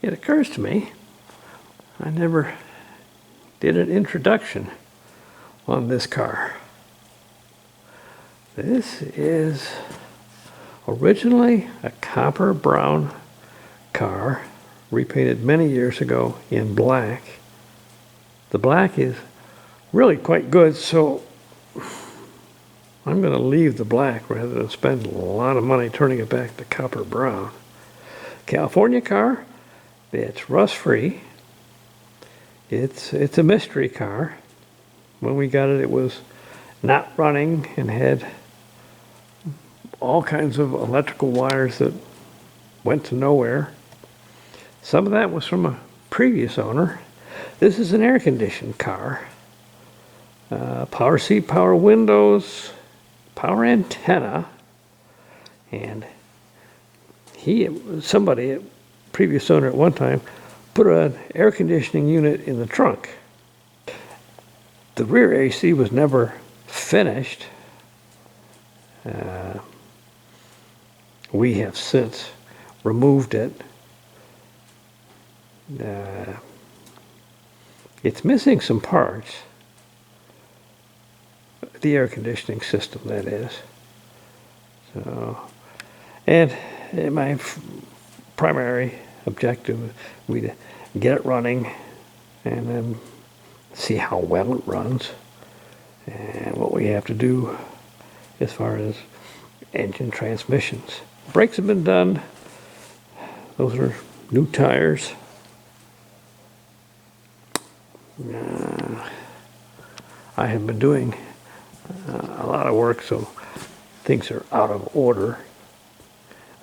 it occurs to me, I never did an introduction on this car. This is originally a copper brown car, repainted many years ago in black. The black is really quite good, so I'm going to leave the black rather than spend a lot of money turning it back to copper brown. California car, it's rust-free. It's a mystery car. When we got it, it was not running and had all kinds of electrical wires that went to nowhere. Some of that was from a previous owner. This is an air-conditioned car. Power seat, power windows, power antenna, and somebody, a previous owner at one time, put an air conditioning unit in the trunk. The rear AC was never finished. We have since removed it. It's missing some parts. The air conditioning system, that is. So, and my primary objective would be to get it running and then see how well it runs and what we have to do as far as engine transmissions. Brakes have been done. Those are new tires. I have been doing a lot of work, so things are out of order.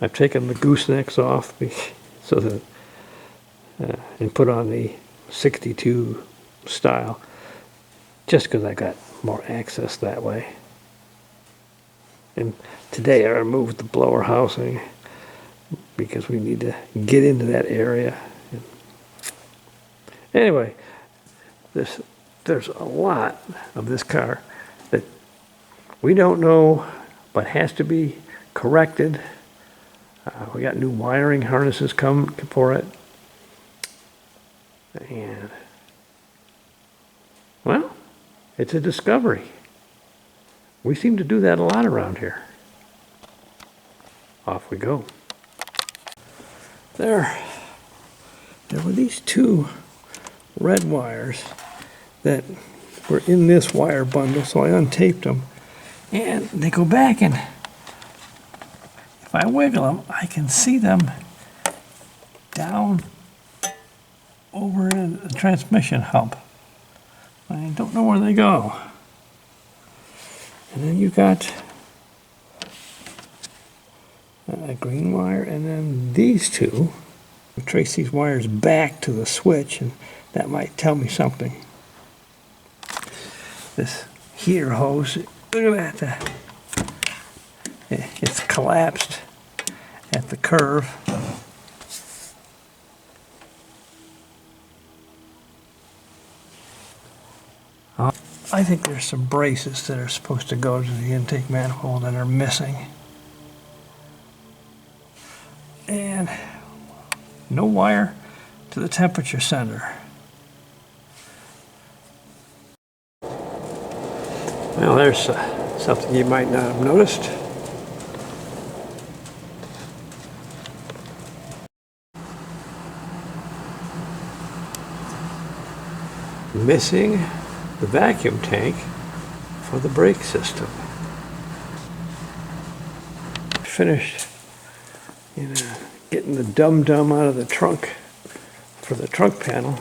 I've taken the goosenecks off so that and put on the 62 style just because I got more access that way. And today I removed the blower housing because we need to get into that area. Anyway, there's a lot of this car that we don't know but has to be corrected. We got new wiring harnesses come for it. And, well, it's a discovery. We seem to do that a lot around here. Off we go. There were these two red wires that were in this wire bundle, so I untaped them. And they go back, and if I wiggle them, I can see them down over in the transmission hub. I don't know where they go. And then you've got a green wire, and then these two. We trace these wires back to the switch, and that might tell me something. This heater hose, look at that. It's collapsed at the curve. I think there's some braces that are supposed to go to the intake manifold that are missing. And no wire to the temperature sender. Well, there's something you might not have noticed. Missing the vacuum tank for the brake system. Finished getting the dum-dum out of the trunk for the trunk panel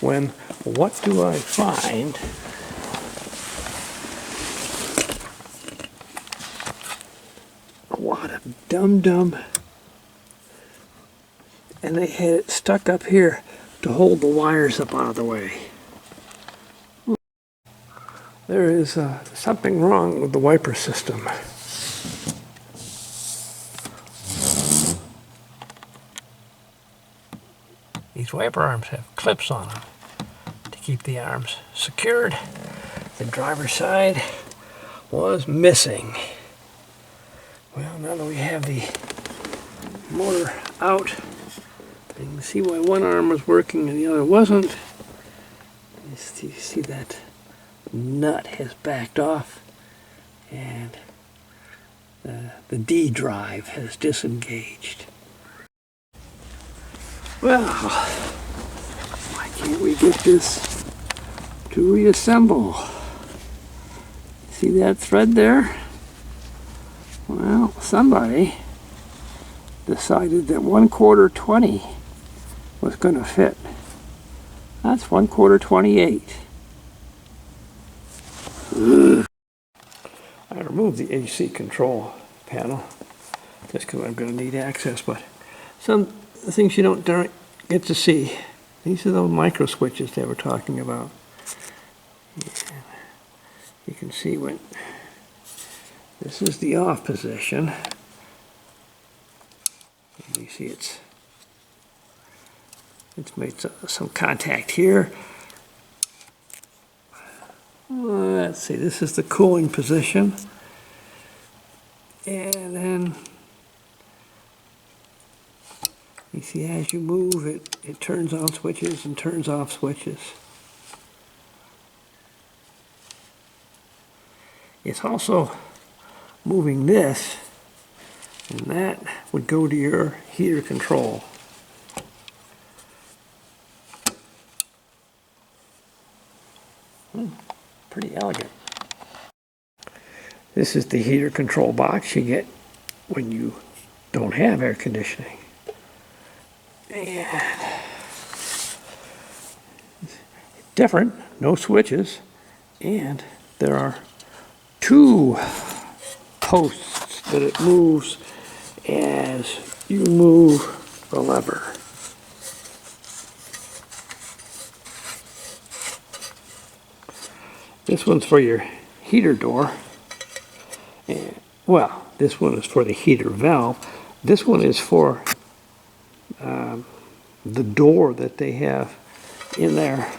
when what do I find? A lot of dum-dum, and they had it stuck up here to hold the wires up out of the way. There is something wrong with the wiper system. These wiper arms have clips on them to keep the arms secured. The driver's side was missing. Well, now that we have the motor out, You can see why one arm was working and the other wasn't. You see that nut has backed off and the D drive has disengaged. Well, why can't we get this to reassemble? See that thread there? Well, somebody decided that 1/4 20 was going to fit. That's 1/4 28. I removed the AC control panel just because I'm going to need access, but some things you don't get to see. These are those micro switches they were talking about. And you can see when this is the off position. You see it's made some contact here. Let's see, this is the cooling position. And then you see as you move it turns on switches and turns off switches. It's also moving this, and that would go to your heater control. Pretty elegant. This is the heater control box you get when you don't have air conditioning. And different, no switches, and there are 2 posts that it moves as you move the lever. This one's for your heater door. And, well, this one is for the heater valve. This one is for the door that they have in there.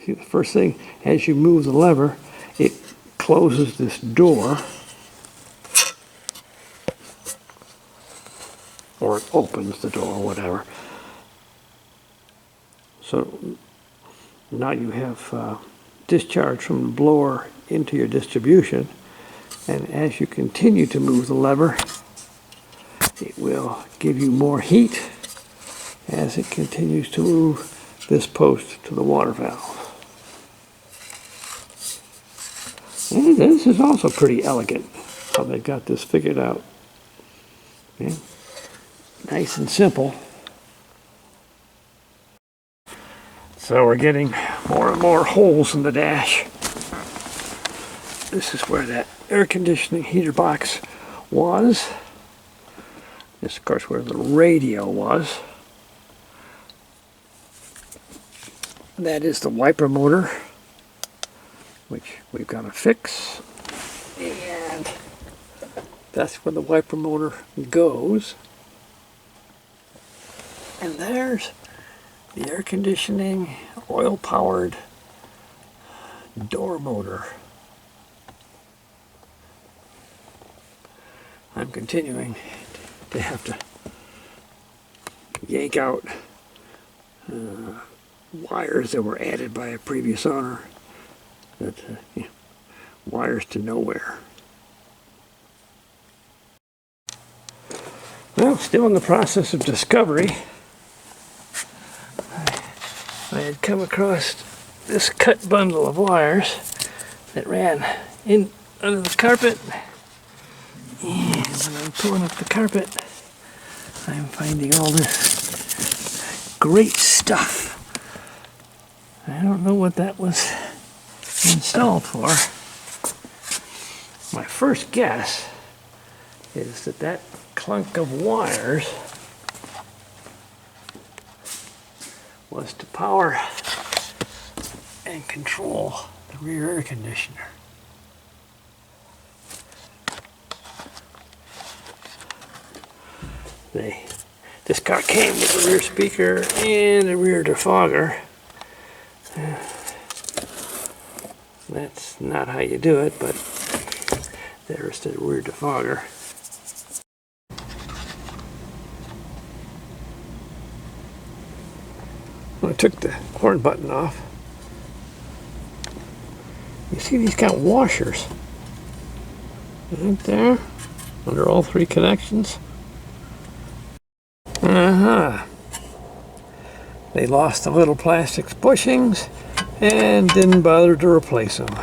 See, the first thing, as you move the lever, it closes this door, or it opens the door, whatever. So now you have discharge from the blower into your distribution, and as you continue to move the lever, it will give you more heat as it continues to move this post to the water valve. And this is also pretty elegant, how they got this figured out. Yeah. Nice and simple. So we're getting more and more holes in the dash. This is where that air conditioning heater box was. This, of course, where the radio was. That is the wiper motor, which we've got to fix. And that's where the wiper motor goes. And there's the air conditioning, oil-powered door motor. I'm continuing to have to yank out wires that were added by a previous owner, that wires to nowhere. Well, still in the process of discovery. I had come across this cut bundle of wires that ran in under the carpet, and when I'm pulling up the carpet, I'm finding all this great stuff. I don't know what that was installed for. My first guess is that that clunk of wires was to power and control the rear air conditioner. This car came with a rear speaker and a rear defogger. That's not how you do it, but There's the rear defogger. I took the horn button off. You see these got washers right there under all three connections. They lost the little plastic bushings and didn't bother to replace them.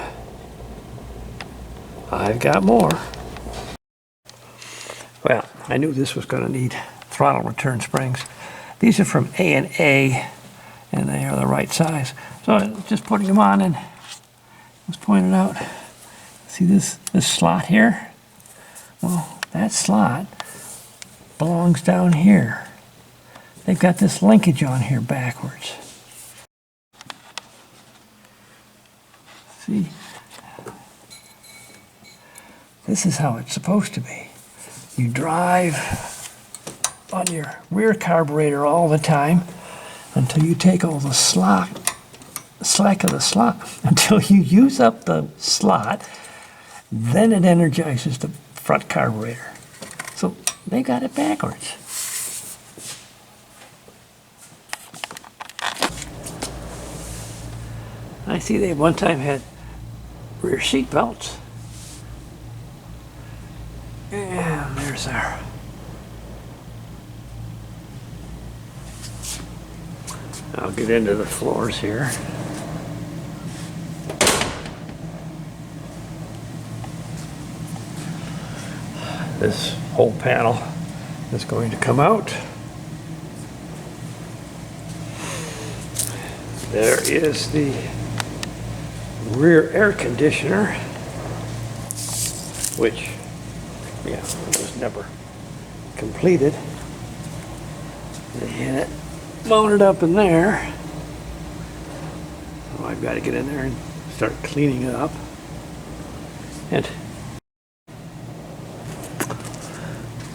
I've got more. Well, I knew this was going to need throttle return springs. These are from A&A, and they are the right size. So just putting them on, and was pointed out, see this slot here? Well, that slot belongs down here. They've got this linkage on here backwards. See? This is how it's supposed to be. You drive on your rear carburetor all the time until you take all the slack of the slot, until you use up the slot, then it energizes the front carburetor. So they got it backwards. I see they one time had rear seat belts. And there's our I'll get into the floors here. This whole panel is going to come out. There is the rear air conditioner, which, yeah, was never completed. They had it mounted up in there. So I've got to get in there and start cleaning it up. And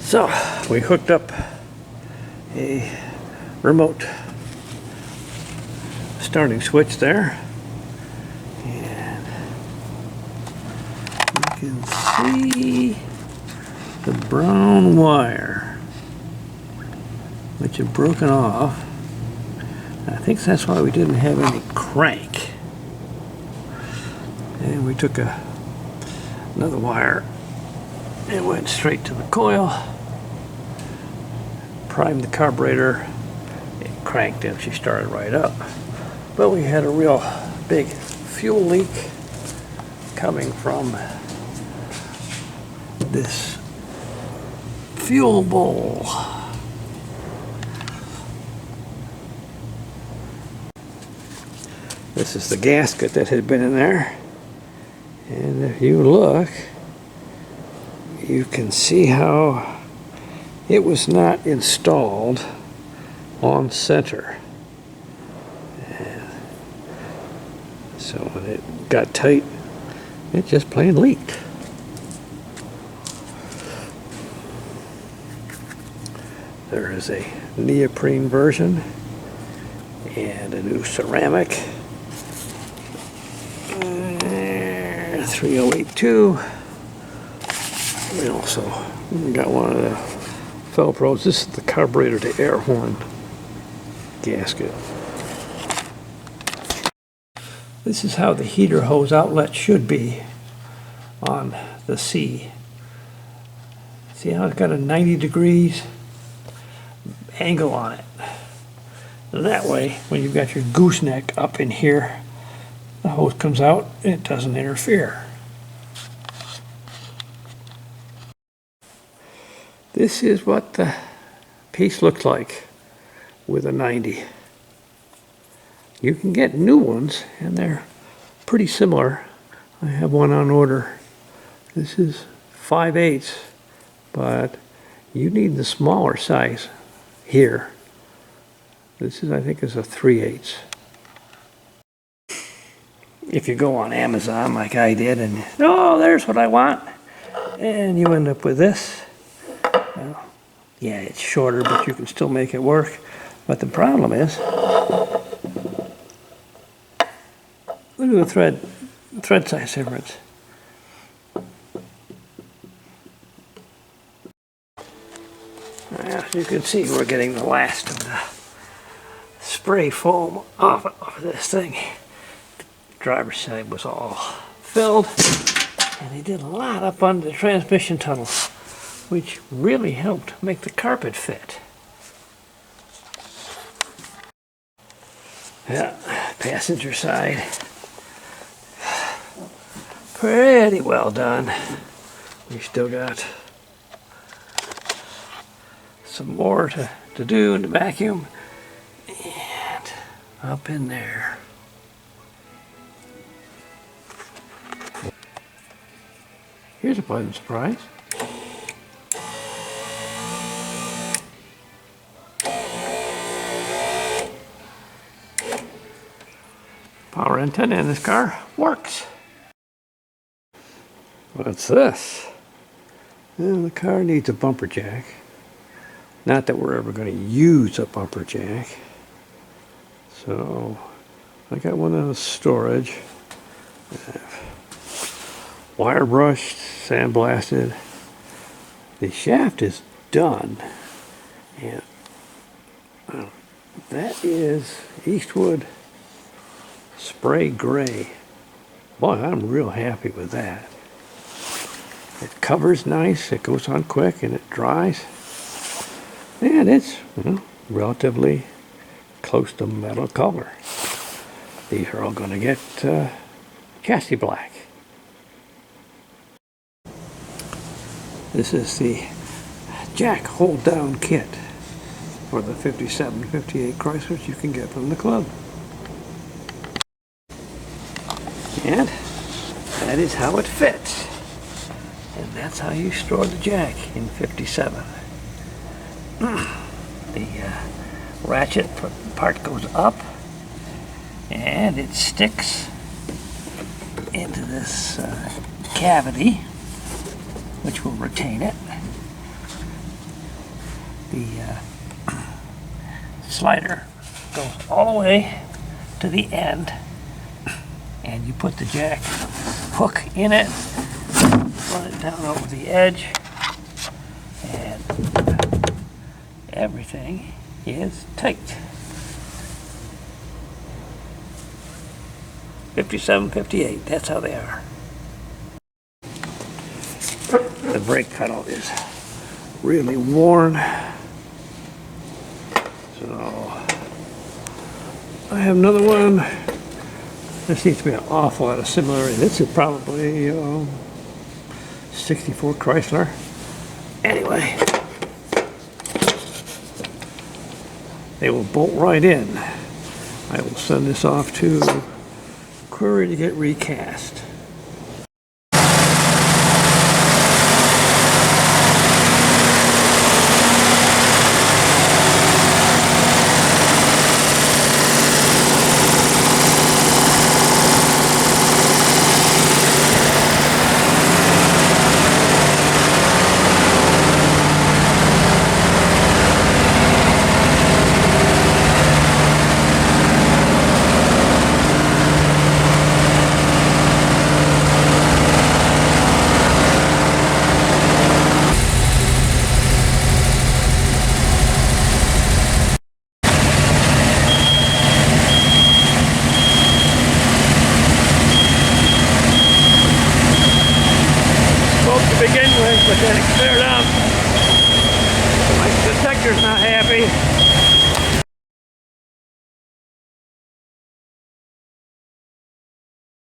so we hooked up a remote starting switch there, and you can see the brown wire which had broken off. I think that's why we didn't have any crank. And we took another wire and went straight to the coil, primed the carburetor, and cranked it. She started right up. But we had a real big fuel leak coming from this fuel bowl. This is the gasket that had been in there. And if you look, you can see how it was not installed on center. And so when it got tight, it just plain leaked. There is a neoprene version and a new ceramic. 3082. We also got one of the Felpros. This is the carburetor to air horn gasket. This is how the heater hose outlet should be on the C. See how it's got a 90 degrees angle on it. And that way, when you've got your gooseneck up in here, the hose comes out and it doesn't interfere. This is what the piece looks like with a 90. You can get new ones and they're pretty similar. I have one on order. This is 5/8, but you need the smaller size here. This is, I think, is a 3/8. If you go on Amazon like I did and, oh, there's what I want, and you end up with this. Well, yeah, it's shorter, but you can still make it work. But the problem is, look at the thread size difference. You can see we're getting the last of the spray foam off of this thing. The driver's side was all filled, and they did a lot up under the transmission tunnel, which really helped make the carpet fit. Yeah, passenger side, pretty well done. We still got some more to do in the vacuum, and up in there. Here's a pleasant surprise. Power antenna in this car works. What's this? Well, the car needs a bumper jack. Not that we're ever going to use a bumper jack. So I got one of those storage. Wire brushed, sandblasted. The shaft is done. And that is Eastwood spray gray. Boy, I'm real happy with that. It covers nice, it goes on quick, and it dries. And it's relatively close to metal color. These are all going to get chassis black. This is the jack hold down kit for the 57, 58 Chryslers you can get from the club. And that is how it fits. And that's how you store the jack in 57. The ratchet part goes up, and it sticks into this cavity, which will retain it. The slider goes all the way to the end, and you put the jack hook in it, run it down over the edge, and everything is tight. 57, 58, that's how they are. The brake pedal is really worn, so I have another one. There seems to be an awful lot of similarity. This is probably 64 Chrysler. Anyway, they will bolt right in. I will send this off to Query to get recast. Begin with, but then it cleared up. My detector's not happy.